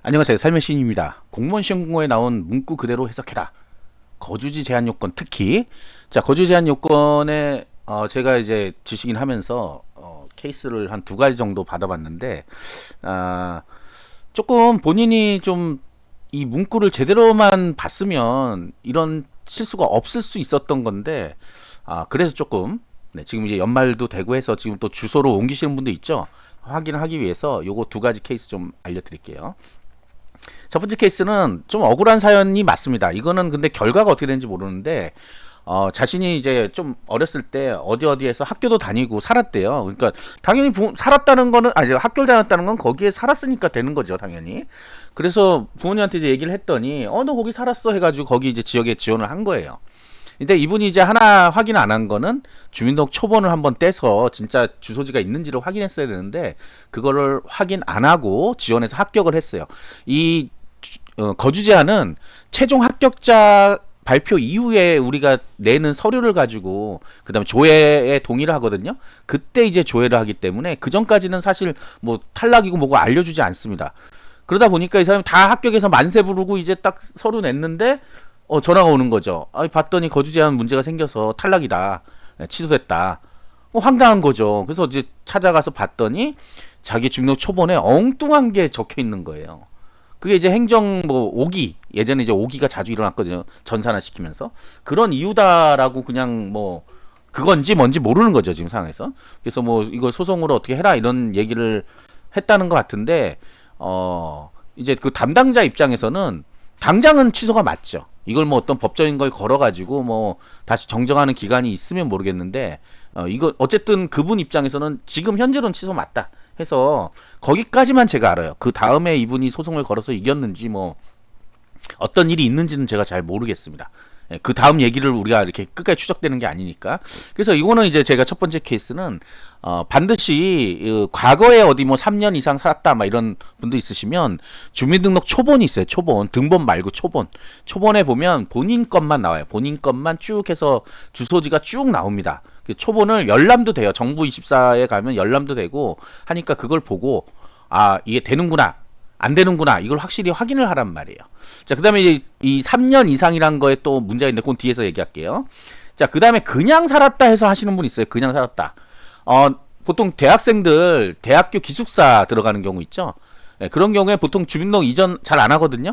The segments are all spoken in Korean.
안녕하세요. 삶의 신입니다. 공무원 시험 공고에 나온 문구 그대로 해석해라. 거주지 제한 요건 특히 거주 제한 요건에 제가 이제 지식인 하면서 케이스를 한 두 가지 정도 받아봤는데 아, 조금 본인이 좀 이 문구를 제대로만 봤으면 이런 실수가 없을 수 있었던 건데 그래서 조금 네, 지금 이제 연말도 되고 해서 지금 또 주소로 옮기시는 분도 있죠. 확인하기 위해서 요거 두 가지 케이스 좀 알려드릴게요. 첫 번째 케이스는 좀 억울한 사연이 맞습니다. 이거는 근데 결과가 어떻게 되는지 모르는데 자신이 이제 좀 어렸을 때 어디에서 학교도 다니고 살았대요. 그러니까 당연히 살았다는 거는 학교를 다녔다는 건 거기에 살았으니까 되는 거죠, 당연히. 그래서 부모님한테 이제 얘기를 했더니 너 거기 살았어 해가지고 거기 이제 지역에 지원을 한 거예요. 근데 이분이 이제 하나 확인 안 한 거는 주민등록 초본을 한번 떼서 진짜 주소지가 있는지를 확인했어야 되는데 그거를 확인 안 하고 지원해서 합격을 했어요. 이 거주 제한은 최종 합격자 발표 이후에 우리가 내는 서류를 가지고 그다음에 조회에 동의를 하거든요. 그때 이제 조회를 하기 때문에 그 전까지는 사실 뭐 탈락이고 뭐고 알려주지 않습니다. 그러다 보니까 이 사람이 다 합격해서 만세 부르고 이제 딱 서류 냈는데 전화가 오는 거죠. 봤더니 거주 제한 문제가 생겨서 탈락이다. 취소됐다. 황당한 거죠. 그래서 이제 찾아가서 봤더니 자기 주민등록 초본에 엉뚱한 게 적혀 있는 거예요. 그게 이제 행정 뭐 오기, 예전에 이제 오기가 자주 일어났거든요. 전산화 시키면서 그런 이유다라고 그냥 뭐 그건지 뭔지 모르는 거죠, 지금 상황에서. 그래서 뭐 이걸 소송으로 어떻게 해라 이런 얘기를 했다는 것 같은데 이제 그 담당자 입장에서는 당장은 취소가 맞죠. 이걸 뭐 어떤 법적인 걸 걸어가지고 뭐 다시 정정하는 기간이 있으면 모르겠는데 이거 어쨌든 그분 입장에서는 지금 현재로는 취소 맞다 해서 거기까지만 제가 알아요. 그 다음에 이분이 소송을 걸어서 이겼는지 뭐 어떤 일이 있는지는 제가 잘 모르겠습니다. 그 다음 얘기를 우리가 이렇게 끝까지 추적되는 게 아니니까. 그래서 이거는 이제 제가 첫 번째 케이스는 반드시 과거에 어디 뭐 3년 이상 살았다 막 이런 분도 있으시면 주민등록 초본이 있어요. 초본, 등본 말고 초본. 초본에 보면 본인 것만 나와요. 본인 것만 쭉 해서 주소지가 쭉 나옵니다. 초본을 열람도 돼요. 정부24에 가면 열람도 되고 하니까 그걸 보고 이게 되는구나. 안 되는구나. 이걸 확실히 확인을 하란 말이에요. 자, 그 다음에 이 3년 이상이란 거에 또 문제가 있는데 그건 뒤에서 얘기할게요. 자, 그 다음에 그냥 살았다 해서 하시는 분 있어요. 그냥 살았다. 보통 대학생들 대학교 기숙사 들어가는 경우 있죠. 그런 경우에 보통 주민등록 이전 잘 안 하거든요.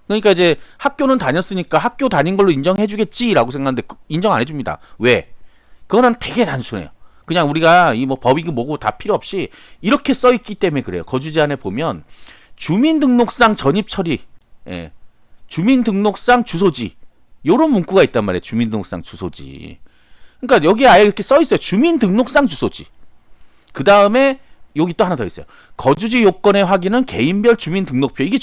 그러니까 이제 학교는 다녔으니까 학교 다닌 걸로 인정해주겠지라고 생각하는데 인정 안 해줍니다. 왜? 그거는 되게 단순해요. 그냥 우리가 이 뭐 법이고 뭐고 다 필요 없이 이렇게 써 있기 때문에 그래요. 거주 제한에 보면 주민등록상 전입 처리, 주민등록상 주소지, 요런 문구가 있단 말이에요. 주민등록상 주소지. 그러니까 여기 아예 이렇게 써 있어요. 주민등록상 주소지. 그 다음에 여기 또 하나 더 있어요. 거주지 요건의 확인은 개인별 주민등록표. 이게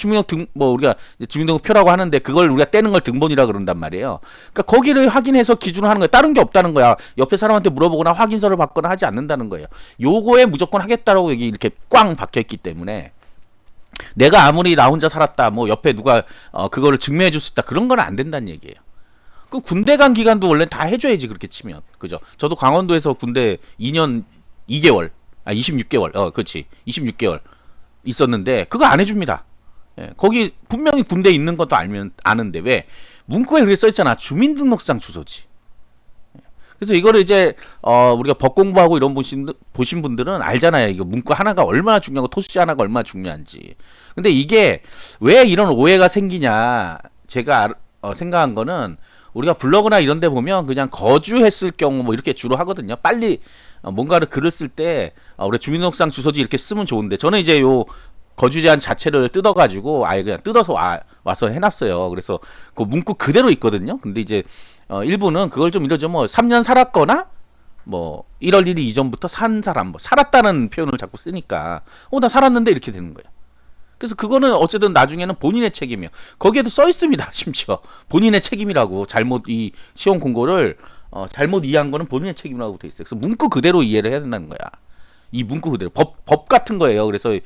뭐 우리가 주민등록표라고 하는데 그걸 우리가 떼는 걸 등본이라 그런단 말이에요. 그러니까 거기를 확인해서 기준을 하는 거야. 다른 게 없다는 거야. 옆에 사람한테 물어보거나 확인서를 받거나 하지 않는다는 거예요. 요거에 무조건 하겠다라고 여기 이렇게 꽝 박혀 있기 때문에 내가 아무리 나 혼자 살았다, 뭐 옆에 누가 그거를 증명해 줄 수 있다, 그런 건 안 된다는 얘기예요. 그 군대 간 기간도 원래 다 해줘야지 그렇게 치면, 그죠? 저도 강원도에서 군대 2년 2개월, 26개월, 그렇지, 26개월 있었는데 그거 안 해줍니다. 거기 분명히 군대 있는 것도 아는데 왜 문구에 그렇게 써 있잖아. 주민등록상 주소지. 그래서 이거를 이제 우리가 법 공부하고 이런 보신 분들은 알잖아요. 이거 문구 하나가 얼마나 중요하고 토시 하나가 얼마나 중요한지. 근데 이게 왜 이런 오해가 생기냐, 제가 생각한 거는 우리가 블로그나 이런 데 보면 그냥 거주했을 경우 뭐 이렇게 주로 하거든요. 빨리 뭔가를 글을 쓸 때 우리 주민등록상 주소지 이렇게 쓰면 좋은데 저는 이제 요 거주 제한 자체를 뜯어가지고 아예 그냥 뜯어서 와서 해놨어요. 그래서 그 문구 그대로 있거든요. 근데 이제 일부는 그걸 좀 이러죠. 뭐 3년 살았거나 뭐 1월 1일 이전부터 산 사람, 뭐 살았다는 표현을 자꾸 쓰니까 나 살았는데 이렇게 되는 거예요. 그래서 그거는 어쨌든 나중에는 본인의 책임이에요. 거기에도 써 있습니다. 심지어 본인의 책임이라고. 잘못 이 시험 공고를 잘못 이해한 거는 본인의 책임이라고 돼 있어요. 그래서 문구 그대로 이해를 해야 된다는 거야. 이 문구 그대로 법 같은 거예요. 그래서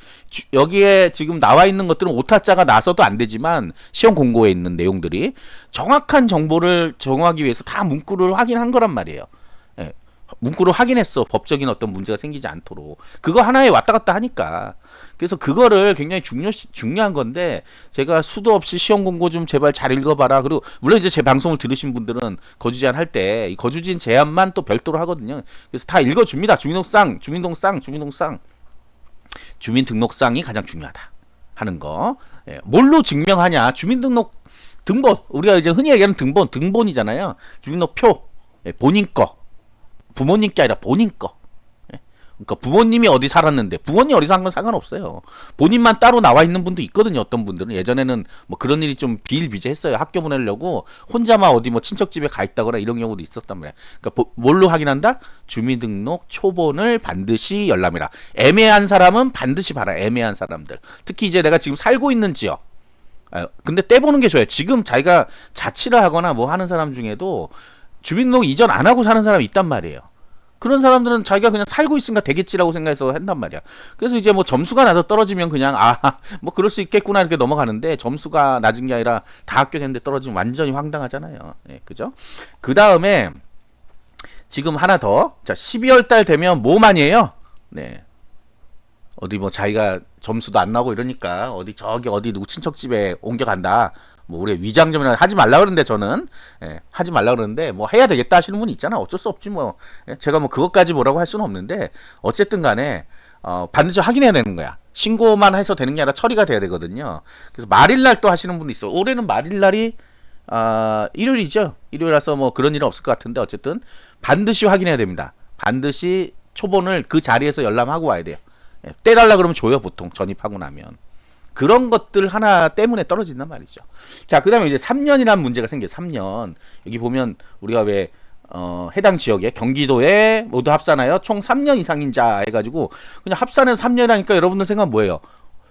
여기에 지금 나와 있는 것들은 오타자가 나서도 안 되지만 시험 공고에 있는 내용들이 정확한 정보를 정하기 위해서 다 문구를 확인한 거란 말이에요. 문구를 확인했어. 법적인 어떤 문제가 생기지 않도록. 그거 하나에 왔다 갔다 하니까. 그래서 그거를 굉장히 중요한 건데, 제가 수도 없이 시험 공고 좀 제발 잘 읽어봐라. 그리고 물론 이제 제 방송을 들으신 분들은 거주 제한 할 때 이 거주지인 제한만 또 별도로 하거든요. 그래서 다 읽어줍니다. 주민등록상이 가장 중요하다 하는 거. 예, 뭘로 증명하냐? 주민등록 등본, 우리가 이제 흔히 얘기하는 등본이잖아요. 주민등록표, 예, 본인 거, 부모님 게 아니라 본인 거. 예, 그러니까 부모님이 어디 살았는데 부모님 어디 산 건 상관없어요. 본인만 따로 나와 있는 분도 있거든요. 어떤 분들은 예전에는 뭐 그런 일이 좀 비일비재했어요. 학교 보내려고 혼자만 어디 뭐 친척 집에 가 있다거나 이런 경우도 있었단 말이야. 그러니까 뭘로 확인한다? 주민등록 초본을 반드시 열람해라. 애매한 사람은 반드시 봐라. 애매한 사람들. 특히 이제 내가 지금 살고 있는 지역. 근데 떼보는 게 좋아요. 지금 자기가 자취를 하거나 뭐 하는 사람 중에도 주민등록 이전 안 하고 사는 사람이 있단 말이에요. 그런 사람들은 자기가 그냥 살고 있으니까 되겠지라고 생각해서 한단 말이야. 그래서 이제 뭐 점수가 낮아 떨어지면 그냥 뭐 그럴 수 있겠구나 이렇게 넘어가는데, 점수가 낮은 게 아니라 다 합격했는데 떨어지면 완전히 황당하잖아요. 예, 그죠? 그 다음에 지금 하나 더. 자, 12월 달 되면 뭐 많이 해요? 네. 어디 뭐 자기가 점수도 안 나고 이러니까 저기 어디 누구 친척 집에 옮겨간다. 뭐 우리 위장점이나 하지 말라 그러는데, 저는 하지 말라 그러는데 뭐 해야 되겠다 하시는 분이 있잖아. 어쩔 수 없지 뭐. 제가 뭐 그것까지 뭐라고 할 수는 없는데, 어쨌든 간에 반드시 확인해야 되는 거야. 신고만 해서 되는 게 아니라 처리가 돼야 되거든요. 그래서 말일날 또 하시는 분도 있어. 올해는 말일날이 일요일이죠. 일요일이라서 뭐 그런 일은 없을 것 같은데, 어쨌든 반드시 확인해야 됩니다. 반드시 초본을 그 자리에서 열람하고 와야 돼요. 떼달라 그러면 줘요. 보통 전입하고 나면. 그런 것들 하나 때문에 떨어진단 말이죠. 자, 그 다음에 이제 3년이라는 문제가 생겨요. 3년. 여기 보면 우리가 왜 해당 지역에 경기도에 모두 합산하여 총 3년 이상인 자 해가지고 그냥 합산해서 3년 하니까 여러분들 생각 뭐예요?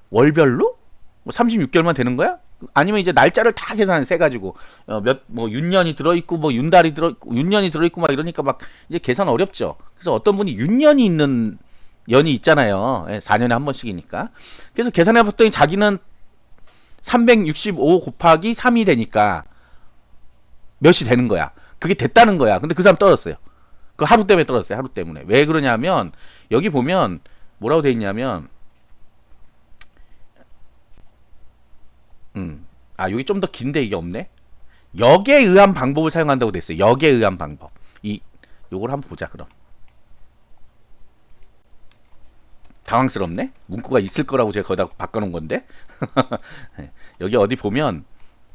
월별로? 뭐 36개월만 되는 거야? 아니면 이제 날짜를 다 계산해 가지고 뭐 윤년이 들어있고 뭐 윤달이 들어있고 윤년이 들어있고 막 이러니까 막 이제 계산 어렵죠. 그래서 어떤 분이 윤년이 있는 연이 있잖아요. 4년에 한 번씩이니까. 그래서 계산해 봤더니 자기는 365 곱하기 3이 되니까 몇이 되는 거야. 그게 됐다는 거야. 근데 그 사람 떨어졌어요. 그 하루 때문에 떨어졌어요. 하루 때문에. 왜 그러냐면 여기 보면 뭐라고 돼 있냐면 여기 좀 더 긴데 이게 없네. 역에 의한 방법을 사용한다고 돼 있어요. 역에 의한 방법. 요걸 한번 보자 그럼. 당황스럽네? 문구가 있을 거라고 제가 거기다 바꿔놓은 건데. 여기 어디 보면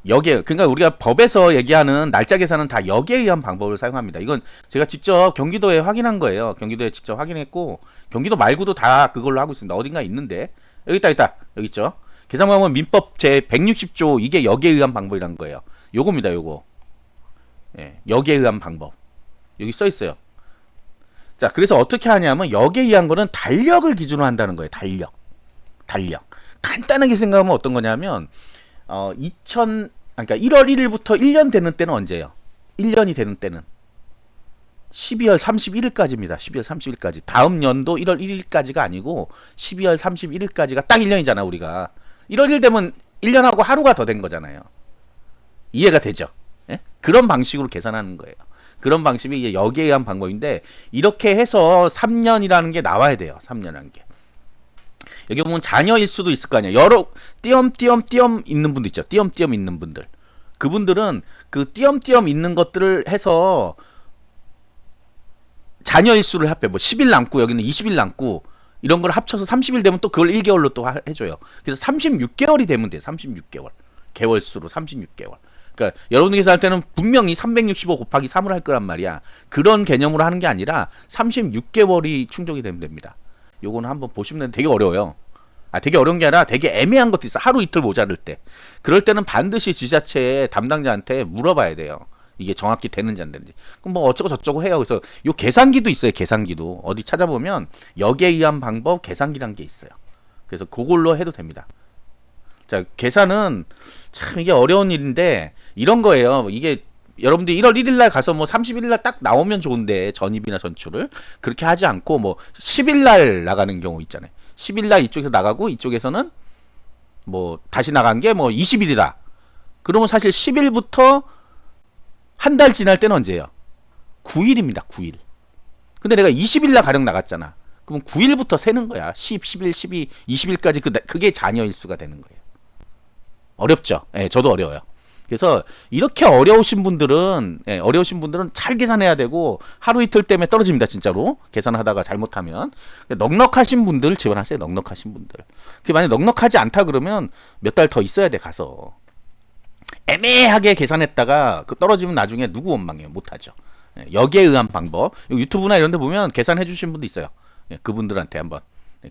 역에, 그러니까 우리가 법에서 얘기하는 날짜 계산은 다 역에 의한 방법을 사용합니다. 이건 제가 직접 경기도에 확인한 거예요. 경기도에 직접 확인했고, 경기도 말고도 다 그걸로 하고 있습니다. 어딘가 있는데 여기 있다. 여기 있죠. 계산방법은 민법 제 160조, 이게 역에 의한 방법이란 거예요. 요겁니다. 요거. 역에 의한 방법. 여기 써 있어요. 자, 그래서 어떻게 하냐면 역에 의한 거는 달력을 기준으로 한다는 거예요. 달력. 간단하게 생각하면 어떤 거냐면 그러니까 1월 1일부터 1년 되는 때는 언제예요? 1년이 되는 때는 12월 31일까지입니다. 12월 31일까지. 다음 연도 1월 1일까지가 아니고 12월 31일까지가 딱 1년이잖아, 우리가. 1월 1일 되면 1년하고 하루가 더 된 거잖아요. 이해가 되죠? 예? 그런 방식으로 계산하는 거예요. 그런 방식이 이제 역에 의한 방법인데, 이렇게 해서 3년이라는 게 나와야 돼요. 3년이라는 게. 여기 보면 자녀일 수도 있을 거 아니에요. 여러 띄엄띄엄 있는 분들 있죠. 띄엄띄엄 있는 분들. 그분들은 그 띄엄띄엄 있는 것들을 해서 자녀일 수를 합해. 뭐 10일 남고 여기는 20일 남고 이런 걸 합쳐서 30일 되면 또 그걸 1개월로 또 해줘요. 그래서 36개월이 되면 돼요. 36개월. 개월수로 36개월. 그러니까 여러분이 계산할 때는 분명히 365 곱하기 3을 할 거란 말이야. 그런 개념으로 하는 게 아니라 36개월이 충족이 되면 됩니다. 요거는 한번 보시면 되게 어려워요. 되게 어려운 게 아니라 되게 애매한 것도 있어. 하루 이틀 모자랄 때. 그럴 때는 반드시 지자체 담당자한테 물어봐야 돼요. 이게 정확히 되는지 안 되는지. 그럼 뭐 어쩌고 저쩌고 해요. 그래서 요 계산기도 있어요. 계산기도. 어디 찾아보면 역에 의한 방법 계산기란 게 있어요. 그래서 그걸로 해도 됩니다. 자, 계산은 참 이게 어려운 일인데 이런 거예요. 이게 여러분들이 1월 1일날 가서 뭐 31일날 딱 나오면 좋은데, 전입이나 전출을 그렇게 하지 않고 뭐 10일날 나가는 경우 있잖아요. 10일날 이쪽에서 나가고 이쪽에서는 뭐 다시 나간 게 뭐 20일이다. 그러면 사실 10일부터 한 달 지날 때는 언제예요? 9일입니다. 9일. 근데 내가 20일 날 가령 나갔잖아. 그럼 9일부터 세는 거야. 10, 11, 12, 20일까지 그게 잔여일 수가 되는 거예요. 어렵죠. 예, 저도 어려워요. 그래서 이렇게 어려우신 분들은 잘 계산해야 되고 하루 이틀 때문에 떨어집니다. 진짜로. 계산하다가 잘못하면. 넉넉하신 분들 지원하세요. 넉넉하신 분들. 만약 넉넉하지 않다 그러면 몇 달 더 있어야 돼 가서. 애매하게 계산했다가 떨어지면 나중에 누구 원망해요. 못하죠. 여기에 의한 방법. 유튜브나 이런 데 보면 계산해 주신 분도 있어요. 그분들한테 한번.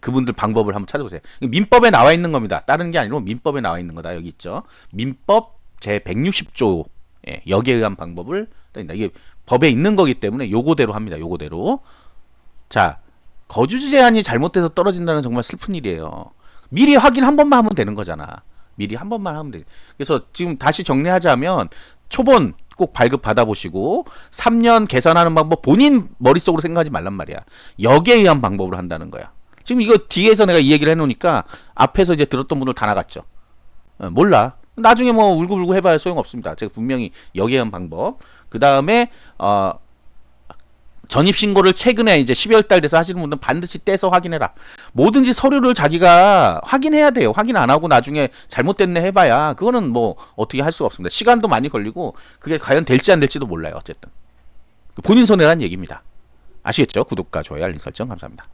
그분들 방법을 한번 찾아보세요. 민법에 나와 있는 겁니다. 다른 게 아니고 민법에 나와 있는 거다. 여기 있죠. 민법 제 160조 여기에 의한 방법을 이게 법에 있는 거기 때문에 요거대로 합니다. 요거대로. 자, 거주지 제한이 잘못돼서 떨어진다는 정말 슬픈 일이에요. 미리 확인 한 번만 하면 되는 거잖아. 미리 한 번만 하면 돼. 그래서 지금 다시 정리하자면 초본 꼭 발급 받아보시고 3년 계산하는 방법 본인 머릿속으로 생각하지 말란 말이야. 여기에 의한 방법을 한다는 거야. 지금 이거 뒤에서 내가 이 얘기를 해놓으니까 앞에서 이제 들었던 분들 다 나갔죠. 몰라. 나중에 뭐 울고불고 해봐야 소용없습니다. 제가 분명히 여기에 의한 방법. 그 다음에 전입신고를 최근에 이제 12월 달 돼서 하시는 분들은 반드시 떼서 확인해라. 뭐든지 서류를 자기가 확인해야 돼요. 확인 안 하고 나중에 잘못됐네 해봐야 그거는 뭐 어떻게 할 수가 없습니다. 시간도 많이 걸리고 그게 과연 될지 안 될지도 몰라요. 어쨌든 본인 손해라는 얘기입니다. 아시겠죠? 구독과 좋아요, 알림 설정 감사합니다.